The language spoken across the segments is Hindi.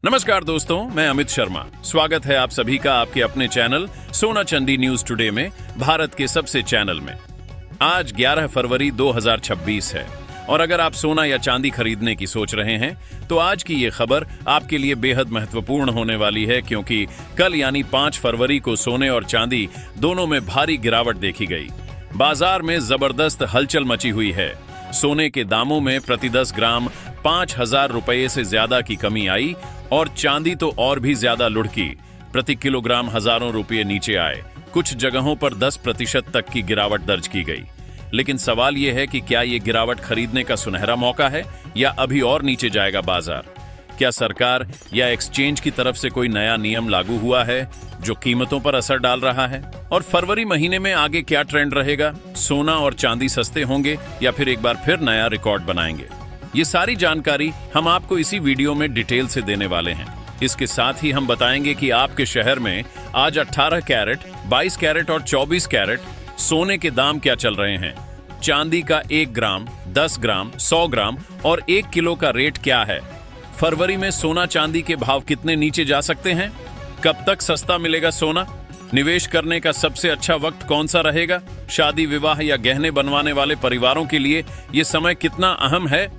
नमस्कार दोस्तों, मैं अमित शर्मा। स्वागत है आप सभी का आपके अपने चैनल सोना चांदी न्यूज टुडे में, भारत के सबसे चैनल में। आज 11 फरवरी 2026 है और अगर आप सोना या चांदी खरीदने की सोच रहे हैं तो आज की ये खबर आपके लिए बेहद महत्वपूर्ण होने वाली है, क्योंकि कल यानी 5 फरवरी को सोने और चांदी दोनों में भारी गिरावट देखी गई। बाजार में जबरदस्त हलचल मची हुई है। सोने के दामों में प्रति 10 ग्राम 5,000 रुपये से ज्यादा की कमी आई और चांदी तो और भी ज्यादा लुढ़की, प्रति किलोग्राम हजारों रुपये नीचे आए। कुछ जगहों पर 10% तक की गिरावट दर्ज की गई। लेकिन सवाल यह है कि क्या यह गिरावट खरीदने का सुनहरा मौका है या अभी और नीचे जाएगा बाजार? क्या सरकार या एक्सचेंज की तरफ से कोई नया नियम लागू हुआ है जो कीमतों पर असर डाल रहा है? और फरवरी महीने में आगे क्या ट्रेंड रहेगा? सोना और चांदी सस्ते होंगे या फिर एक बार फिर नया रिकॉर्ड बनाएंगे? ये सारी जानकारी हम आपको इसी वीडियो में डिटेल से देने वाले हैं। इसके साथ ही हम बताएंगे कि आपके शहर में आज 18 कैरेट, 22 कैरेट और 24 कैरेट सोने के दाम क्या चल रहे हैं। चांदी का 1 ग्राम, 10 ग्राम, 100 ग्राम और 1 किलो का रेट क्या है। फरवरी में सोना चांदी के भाव कितने नीचे जा सकते हैं? कब तक सस्ता मिलेगा सोना? निवेश करने का सबसे अच्छा वक्त कौन सा रहेगा? शादी विवाह या गहने बनवाने वाले परिवारों के लिए ये समय कितना अहम है,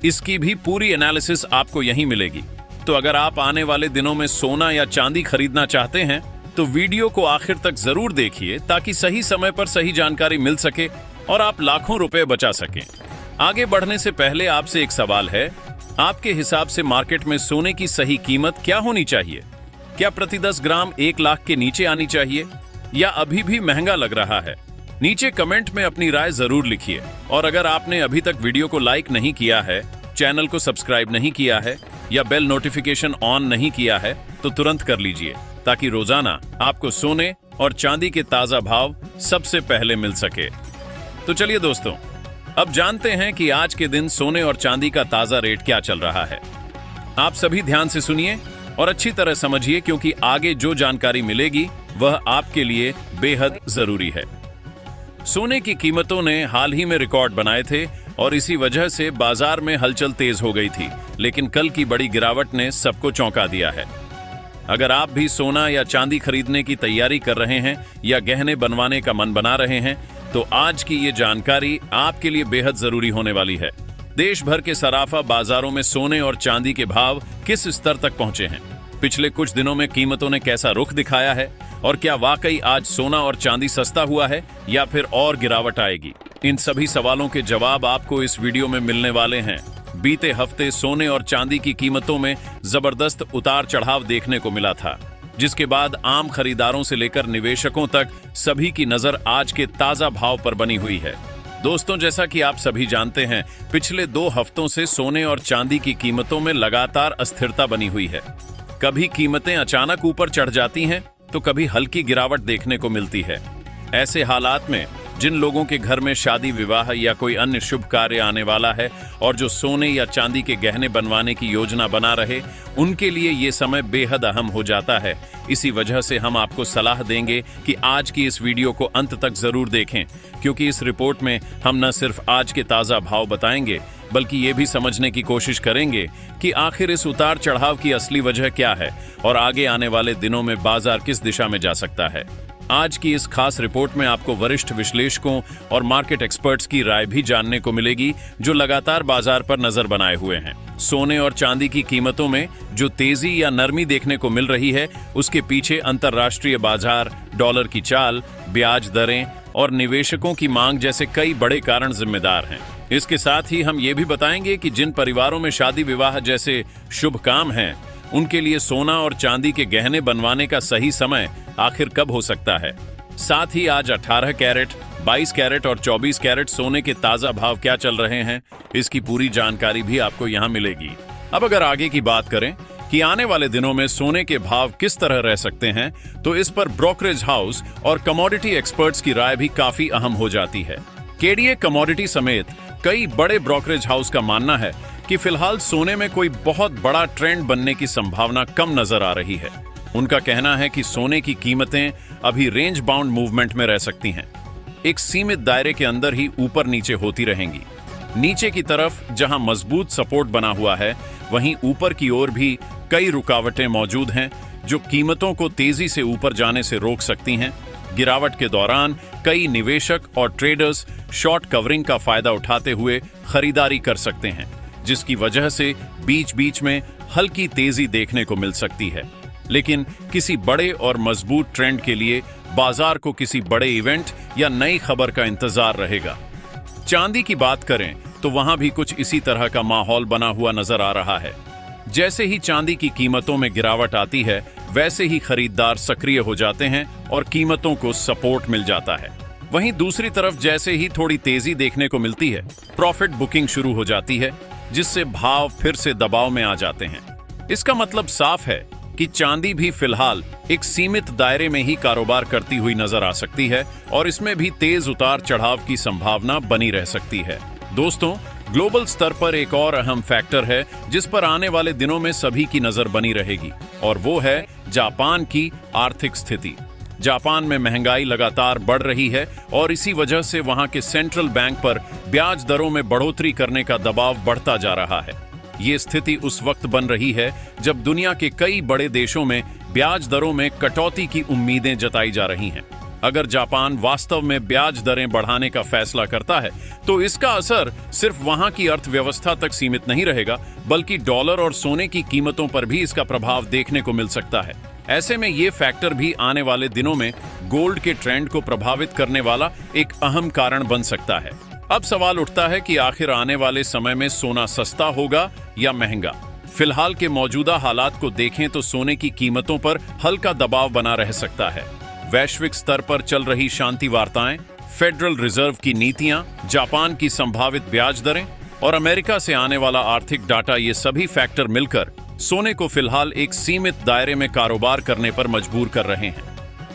इसकी भी पूरी एनालिसिस आपको यहीं मिलेगी। तो अगर आप आने वाले दिनों में सोना या चांदी खरीदना चाहते हैं तो वीडियो को आखिर तक जरूर देखिए, ताकि सही समय पर सही जानकारी मिल सके और आप लाखों रुपए बचा सकें। आगे बढ़ने से पहले आपसे एक सवाल है, आपके हिसाब से मार्केट में सोने की सही कीमत क्या होनी चाहिए? क्या प्रति 10 ग्राम 1 लाख के नीचे आनी चाहिए या अभी भी महंगा लग रहा है? नीचे कमेंट में अपनी राय जरूर लिखिए। और अगर आपने अभी तक वीडियो को लाइक नहीं किया है, चैनल को सब्सक्राइब नहीं किया है या बेल नोटिफिकेशन ऑन नहीं किया है तो तुरंत कर लीजिए, ताकि रोजाना आपको सोने और चांदी के ताजा भाव सबसे पहले मिल सके। तो चलिए दोस्तों, अब जानते हैं कि आज के दिन सोने और चांदी का ताजा रेट क्या चल रहा है। आप सभी ध्यान से सुनिए और अच्छी तरह समझिए, क्योंकि आगे जो जानकारी मिलेगी वह आपके लिए बेहद जरूरी है। सोने की कीमतों ने हाल ही में रिकॉर्ड बनाए थे और इसी वजह से बाजार में हलचल तेज हो गई थी, लेकिन कल की बड़ी गिरावट ने सबको चौंका दिया है। अगर आप भी सोना या चांदी खरीदने की तैयारी कर रहे हैं या गहने बनवाने का मन बना रहे हैं तो आज की ये जानकारी आपके लिए बेहद जरूरी होने वाली है। देश भर के सराफा बाजारों में सोने और चांदी के भाव किस स्तर तक पहुंचे हैं, पिछले कुछ दिनों में कीमतों ने कैसा रुख दिखाया है और क्या वाकई आज सोना और चांदी सस्ता हुआ है या फिर और गिरावट आएगी? इन सभी सवालों के जवाब आपको इस वीडियो में मिलने वाले हैं। बीते हफ्ते सोने और चांदी की कीमतों में जबरदस्त उतार चढ़ाव देखने को मिला था, जिसके बाद आम खरीदारों से लेकर निवेशकों तक सभी की नजर आज के ताजा भाव पर बनी हुई है। दोस्तों, जैसा कि आप सभी जानते हैं, पिछले 2 हफ्तों से सोने और चांदी की कीमतों में लगातार अस्थिरता बनी हुई है। कभी कीमतें अचानक ऊपर चढ़ जाती हैं तो कभी हल्की गिरावट देखने को मिलती है। ऐसे हालात में जिन लोगों के घर में शादी विवाह या कोई अन्य शुभ कार्य आने वाला है और जो सोने या चांदी के गहने बनवाने की योजना बना रहे, उनके लिए ये समय बेहद अहम हो जाता है। इसी वजह से हम आपको सलाह देंगे कि आज की इस वीडियो को अंत तक जरूर देखें, क्योंकि इस रिपोर्ट में हम न सिर्फ आज के ताजा भाव बताएंगे, बल्कि ये भी समझने की कोशिश करेंगे कि आखिर इस उतार चढ़ाव की असली वजह क्या है और आगे आने वाले दिनों में बाजार किस दिशा में जा सकता है। आज की इस खास रिपोर्ट में आपको वरिष्ठ विश्लेषकों और मार्केट एक्सपर्ट्स की राय भी जानने को मिलेगी, जो लगातार बाजार पर नजर बनाए हुए हैं। सोने और चांदी की कीमतों में जो तेजी या नरमी देखने को मिल रही है, उसके पीछे अंतर्राष्ट्रीय बाजार, डॉलर की चाल, ब्याज दरें और निवेशकों की मांग जैसे कई बड़े कारण जिम्मेदार हैं। इसके साथ ही हम ये भी बताएंगे कि जिन परिवारों में शादी विवाह जैसे शुभ काम हैं, उनके लिए सोना और चांदी के गहने बनवाने का सही समय आखिर कब हो सकता है। साथ ही आज 18 कैरेट, 22 कैरेट और 24 कैरेट सोने के ताजा भाव क्या चल रहे हैं, इसकी पूरी जानकारी भी आपको यहाँ मिलेगी। अब अगर आगे की बात करें कि आने वाले दिनों में सोने के भाव किस तरह रह सकते हैं, तो इस पर ब्रोकरेज हाउस और कमोडिटी एक्सपर्ट्स की राय भी काफी अहम हो जाती है। केडीए कमोडिटी समेत कई बड़े ब्रोकरेज हाउस का मानना है कि फिलहाल सोने में कोई बहुत बड़ा ट्रेंड बनने की संभावना कम नजर आ रही है। उनका कहना है कि सोने की कीमतें अभी रेंज बाउंड मूवमेंट में रह सकती हैं, एक सीमित दायरे के अंदर ही ऊपर नीचे होती रहेंगी। नीचे की तरफ जहां मजबूत सपोर्ट बना हुआ है, वहीं ऊपर की ओर भी कई रुकावटें मौजूद हैं जो कीमतों को तेजी से ऊपर जाने से रोक सकती हैं। गिरावट के दौरान कई निवेशक और ट्रेडर्स शॉर्ट कवरिंग का फायदा उठाते हुए खरीदारी कर सकते हैं, जिसकी वजह से बीच बीच में हल्की तेजी देखने को मिल सकती है। लेकिन किसी बड़े और मजबूत ट्रेंड के लिए बाजार को किसी बड़े इवेंट या नई खबर का इंतजार रहेगा। चांदी की बात करें तो वहां भी कुछ इसी तरह का माहौल बना हुआ नजर आ रहा है। जैसे ही चांदी की कीमतों में गिरावट आती है, वैसे ही खरीदार सक्रिय हो जाते हैं और कीमतों को सपोर्ट मिल जाता है। वहीं दूसरी तरफ जैसे ही थोड़ी तेजी देखने को मिलती है, प्रॉफिट बुकिंग शुरू हो जाती है, जिससे भाव फिर से दबाव में आ जाते हैं। इसका मतलब साफ है कि चांदी भी फिलहाल एक सीमित दायरे में ही कारोबार करती हुई नजर आ सकती है और इसमें भी तेज उतार चढ़ाव की संभावना बनी रह सकती है। दोस्तों, ग्लोबल स्तर पर एक और अहम फैक्टर है जिस पर आने वाले दिनों में सभी की नजर बनी रहेगी, और वो है जापान की आर्थिक स्थिति। जापान में महंगाई लगातार बढ़ रही है और इसी वजह से वहां के सेंट्रल बैंक पर ब्याज दरों में बढ़ोतरी करने का दबाव बढ़ता जा रहा है। ये स्थिति उस वक्त बन रही है जब दुनिया के कई बड़े देशों में ब्याज दरों में कटौती की उम्मीदें जताई जा रही हैं। अगर जापान वास्तव में ब्याज दरें बढ़ाने का फैसला करता है तो इसका असर सिर्फ वहां की अर्थव्यवस्था तक सीमित नहीं रहेगा, बल्कि डॉलर और सोने की कीमतों पर भी इसका प्रभाव देखने को मिल सकता है। ऐसे में ये फैक्टर भी आने वाले दिनों में गोल्ड के ट्रेंड को प्रभावित करने वाला एक अहम कारण बन सकता है। अब सवाल उठता है कि आखिर आने वाले समय में सोना सस्ता होगा या महंगा। फिलहाल के मौजूदा हालात को देखें तो सोने की कीमतों पर हल्का दबाव बना रह सकता है। वैश्विक स्तर पर चल रही शांति वार्ताएं, फेडरल रिजर्व की नीतियां, जापान की संभावित ब्याज दरें और अमेरिका से आने वाला आर्थिक डाटा, ये सभी फैक्टर मिलकर सोने को फिलहाल एक सीमित दायरे में कारोबार करने पर मजबूर कर रहे हैं।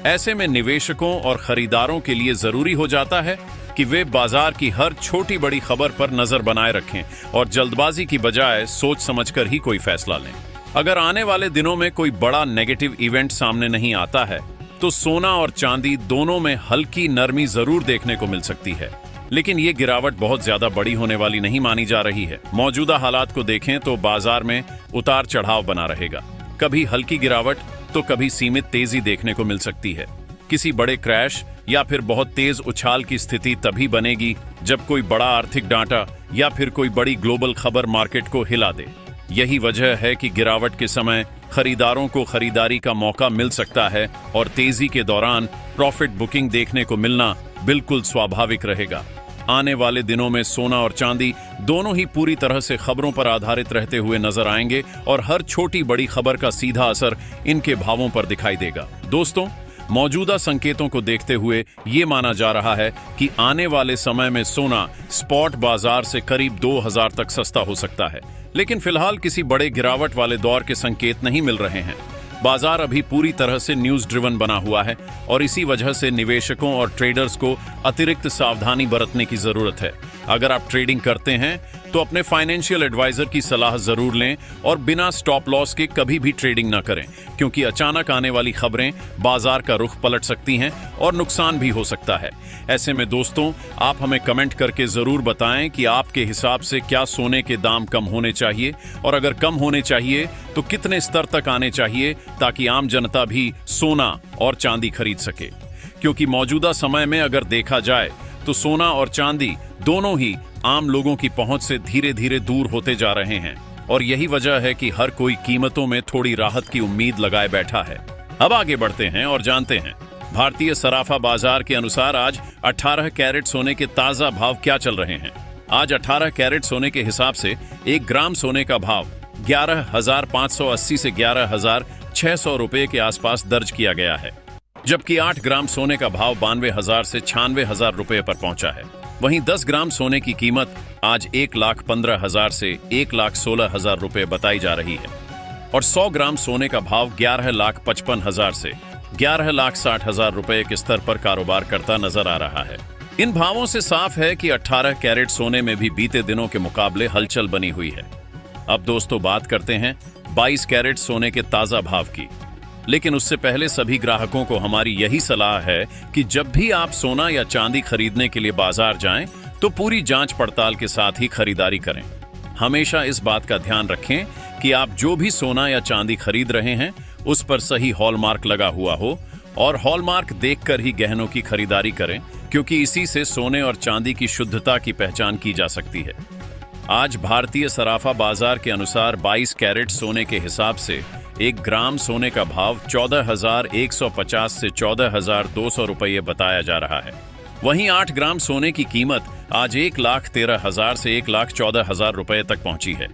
ऐसे में निवेशकों और खरीदारों के लिए जरूरी हो जाता है कि वे बाजार की हर छोटी बड़ी खबर पर नजर बनाए रखें और जल्दबाजी की बजाय सोच समझकर ही कोई फैसला लें। अगर आने वाले दिनों में कोई बड़ा नेगेटिव इवेंट सामने नहीं आता है तो सोना और चांदी दोनों में हल्की नरमी जरूर देखने को मिल सकती है, लेकिन ये गिरावट बहुत ज्यादा बड़ी होने वाली नहीं मानी जा रही है। मौजूदा हालात को देखें तो बाजार में उतार चढ़ाव बना रहेगा, कभी हल्की गिरावट तो कभी सीमित तेजी देखने को मिल सकती है। किसी बड़े क्रैश या फिर बहुत तेज उछाल की स्थिति तभी बनेगी जब कोई बड़ा आर्थिक डाटा या फिर कोई बड़ी ग्लोबल खबर मार्केट को हिला दे। यही वजह है कि गिरावट के समय खरीदारों को खरीदारी का मौका मिल सकता है और तेजी के दौरान प्रॉफिट बुकिंग देखने को मिलना बिल्कुल स्वाभाविक रहेगा। आने वाले दिनों में सोना और चांदी दोनों ही पूरी तरह से खबरों पर आधारित रहते हुए नजर आएंगे और हर छोटी बड़ी खबर का सीधा असर इनके भावों पर दिखाई देगा। दोस्तों, मौजूदा संकेतों को देखते हुए ये माना जा रहा है कि आने वाले समय में सोना स्पॉट बाजार से करीब 2000 तक सस्ता हो सकता है, लेकिन फिलहाल किसी बड़े गिरावट वाले दौर के संकेत नहीं मिल रहे हैं। बाजार अभी पूरी तरह से न्यूज ड्रिवन बना हुआ है और इसी वजह से निवेशकों और ट्रेडर्स को अतिरिक्त सावधानी बरतने की जरूरत है। अगर आप ट्रेडिंग करते हैं तो अपने फाइनेंशियल एडवाइजर की सलाह जरूर लें और बिना स्टॉप लॉस के कभी भी ट्रेडिंग ना करें, क्योंकि अचानक आने वाली खबरें बाजार का रुख पलट सकती हैं और नुकसान भी हो सकता है। ऐसे में दोस्तों, आप हमें कमेंट करके जरूर बताएं कि आपके हिसाब से क्या सोने के दाम कम होने चाहिए, और अगर कम होने चाहिए तो कितने स्तर तक आने चाहिए, ताकि आम जनता भी सोना और चांदी खरीद सके। क्योंकि मौजूदा समय में अगर देखा जाए तो सोना और चांदी दोनों ही आम लोगों की पहुंच से धीरे धीरे दूर होते जा रहे हैं, और यही वजह है कि हर कोई कीमतों में थोड़ी राहत की उम्मीद लगाए बैठा है। अब आगे बढ़ते हैं और जानते हैं भारतीय सराफा बाजार के अनुसार आज 18 कैरेट सोने के ताजा भाव क्या चल रहे हैं। आज 18 कैरेट सोने के हिसाब से 1 ग्राम सोने का भाव 11,580 से 11,600 रुपए के आसपास दर्ज किया गया है, जबकि 8 ग्राम सोने का भाव 92,000 से 96,000 रुपए पर पहुंचा है। वहीं 10 ग्राम सोने की कीमत आज 1,15,000 से 1,16,000 रुपए बताई जा रही है, और 100 ग्राम सोने का भाव 11,55,000 से 11,60,000 रुपए के स्तर पर कारोबार करता नजर आ रहा है। इन भावों से साफ है कि 18 कैरेट सोने में भी बीते दिनों के मुकाबले हलचल बनी हुई है। अब दोस्तों, बात करते हैं 22 कैरेट सोने के ताजा भाव की, लेकिन उससे पहले सभी ग्राहकों को हमारी यही सलाह है कि जब भी आप सोना या चांदी खरीदने के लिए बाजार जाएं तो पूरी जांच पड़ताल के साथ ही खरीदारी करें। हमेशा इस बात का ध्यान रखें कि आप जो भी सोना या चांदी खरीद रहे हैं उस पर सही हॉलमार्क लगा हुआ हो और हॉलमार्क देखकर ही गहनों की खरीदारी करें, क्योंकि इसी से सोने और चांदी की शुद्धता की पहचान की जा सकती है। आज भारतीय सराफा बाजार के अनुसार 22 कैरेट सोने के हिसाब से 1 ग्राम सोने का भाव 14,150 से 14,200 रुपये बताया जा रहा है। वहीं 8 ग्राम सोने की कीमत आज 1,13,000 से 1,14,000 रुपये तक पहुंची है।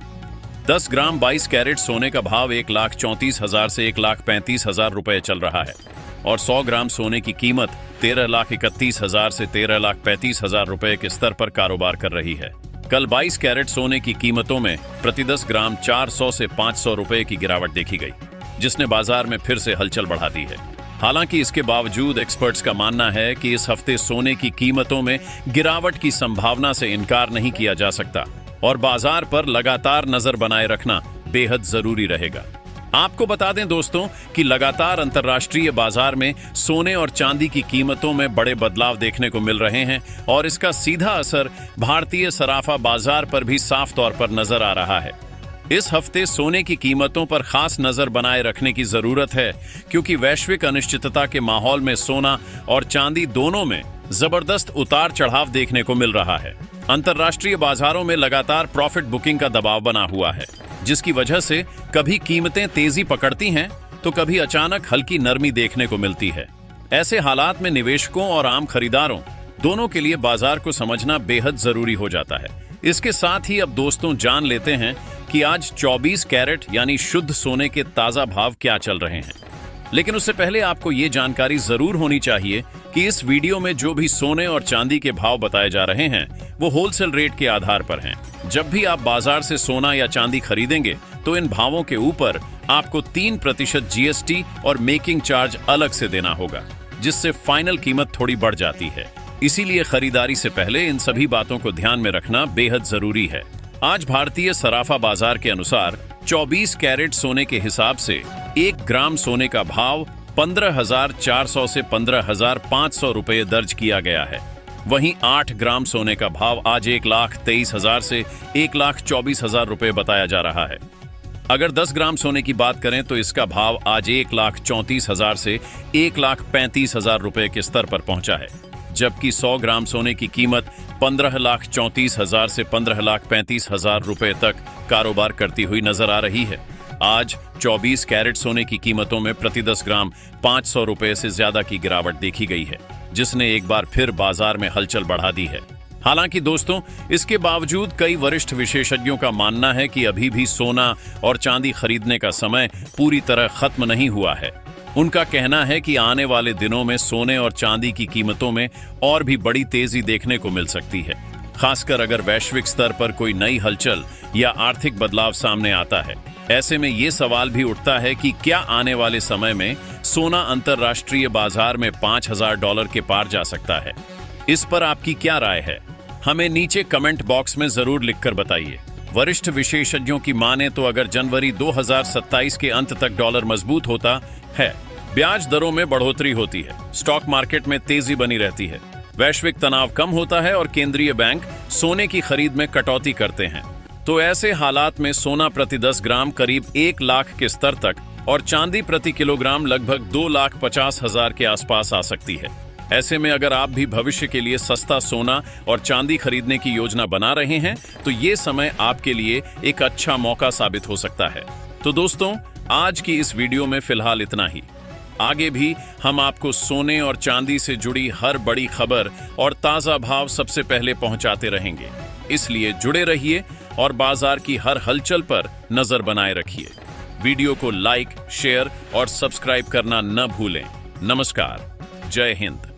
10 ग्राम 22 कैरेट सोने का भाव 1,34,000 से 1,35,000 रुपये चल रहा है और 100 ग्राम सोने की कीमत 13,31,000 से 13,35,000 रुपये के स्तर पर कारोबार कर रही है। कल 22 कैरेट सोने की कीमतों में प्रति 10 ग्राम 400 से 500 रुपये की गिरावट देखी गई, जिसने बाजार में फिर से हलचल बढ़ा दी है। हालांकि इसके बावजूद एक्सपर्ट्स का मानना है कि इस हफ्ते सोने की कीमतों में गिरावट की संभावना से इनकार नहीं किया जा सकता और बाजार पर लगातार नजर बनाए रखना बेहद जरूरी रहेगा। आपको बता दें दोस्तों कि लगातार अंतर्राष्ट्रीय बाजार में सोने और चांदी की कीमतों में बड़े बदलाव देखने को मिल रहे हैं और इसका सीधा असर भारतीय सराफा बाजार पर भी साफ तौर पर नजर आ रहा है। इस हफ्ते सोने की कीमतों पर खास नजर बनाए रखने की जरूरत है, क्योंकि वैश्विक अनिश्चितता के माहौल में सोना और चांदी दोनों में जबरदस्त उतार चढ़ाव देखने को मिल रहा है। अंतर्राष्ट्रीय बाजारों में लगातार प्रॉफिट बुकिंग का दबाव बना हुआ है, जिसकी वजह से कभी कीमतें तेजी पकड़ती हैं तो कभी अचानक हल्की नरमी देखने को मिलती है। ऐसे हालात में निवेशकों और आम खरीदारों दोनों के लिए बाजार को समझना बेहद जरूरी हो जाता है। इसके साथ ही अब दोस्तों जान लेते हैं कि आज 24 कैरेट यानी शुद्ध सोने के ताजा भाव क्या चल रहे हैं। लेकिन उससे पहले आपको ये जानकारी जरूर होनी चाहिए कि इस वीडियो में जो भी सोने और चांदी के भाव बताए जा रहे हैं वो होलसेल रेट के आधार पर हैं। जब भी आप बाजार से सोना या चांदी खरीदेंगे तो इन भावों के ऊपर आपको 3% जीएसटी और मेकिंग चार्ज अलग से देना होगा, जिससे फाइनल कीमत थोड़ी बढ़ जाती है। इसीलिए खरीदारी से पहले इन सभी बातों को ध्यान में रखना बेहद जरूरी है। आज भारतीय सराफा बाजार के अनुसार 24 कैरेट सोने के हिसाब से 1 ग्राम सोने का भाव 15,400 से 15,500 रुपये दर्ज किया गया है। वहीं 8 ग्राम सोने का भाव आज 1,23,000 से 1,24,000 रुपये बताया जा रहा है। अगर 10 ग्राम सोने की बात करें तो इसका भाव आज 1,34,000 से 1,35,000 रुपये के स्तर पर पहुंचा है, जबकि 100 ग्राम सोने की कीमत 15,34,000 से 15,35,000 रुपये तक कारोबार करती हुई नजर आ रही है। आज 24 कैरेट सोने की कीमतों में प्रति 10 ग्राम 500 रुपये से ज्यादा की गिरावट देखी गई है, जिसने एक बार फिर बाजार में हलचल बढ़ा दी है। हालांकि दोस्तों, इसके बावजूद कई वरिष्ठ विशेषज्ञों का मानना है कि अभी भी सोना और चांदी खरीदने का समय पूरी तरह खत्म नहीं हुआ है। उनका कहना है कि आने वाले दिनों में सोने और चांदी की कीमतों में और भी बड़ी तेजी देखने को मिल सकती है, खासकर अगर वैश्विक स्तर पर कोई नई हलचल या आर्थिक बदलाव सामने आता है। ऐसे में ये सवाल भी उठता है कि क्या आने वाले समय में सोना अंतर्राष्ट्रीय बाजार में $5,000 के पार जा सकता है। इस पर आपकी क्या राय है, हमें नीचे कमेंट बॉक्स में जरूर लिखकर बताइए। वरिष्ठ विशेषज्ञों की माने तो अगर जनवरी 2027 के अंत तक डॉलर मजबूत होता है, ब्याज दरों में बढ़ोतरी होती है, स्टॉक मार्केट में तेजी बनी रहती है, वैश्विक तनाव कम होता है और केंद्रीय बैंक सोने की खरीद में कटौती करते हैं, तो ऐसे हालात में सोना प्रति 10 ग्राम करीब 1 लाख के स्तर तक और चांदी प्रति किलोग्राम लगभग 2,50,000 के आसपास आ सकती है। ऐसे में अगर आप भी भविष्य के लिए सस्ता सोना और चांदी खरीदने की योजना बना रहे हैं तो ये समय आपके लिए एक अच्छा मौका साबित हो सकता है। तो दोस्तों, आज की इस वीडियो में फिलहाल इतना ही। आगे भी हम आपको सोने और चांदी से जुड़ी हर बड़ी खबर और ताज़ा भाव सबसे पहले पहुंचाते रहेंगे, इसलिए जुड़े रहिए और बाजार की हर हलचल पर नजर बनाए रखिए। वीडियो को लाइक, शेयर और सब्सक्राइब करना न भूलें। नमस्कार, जय हिंद।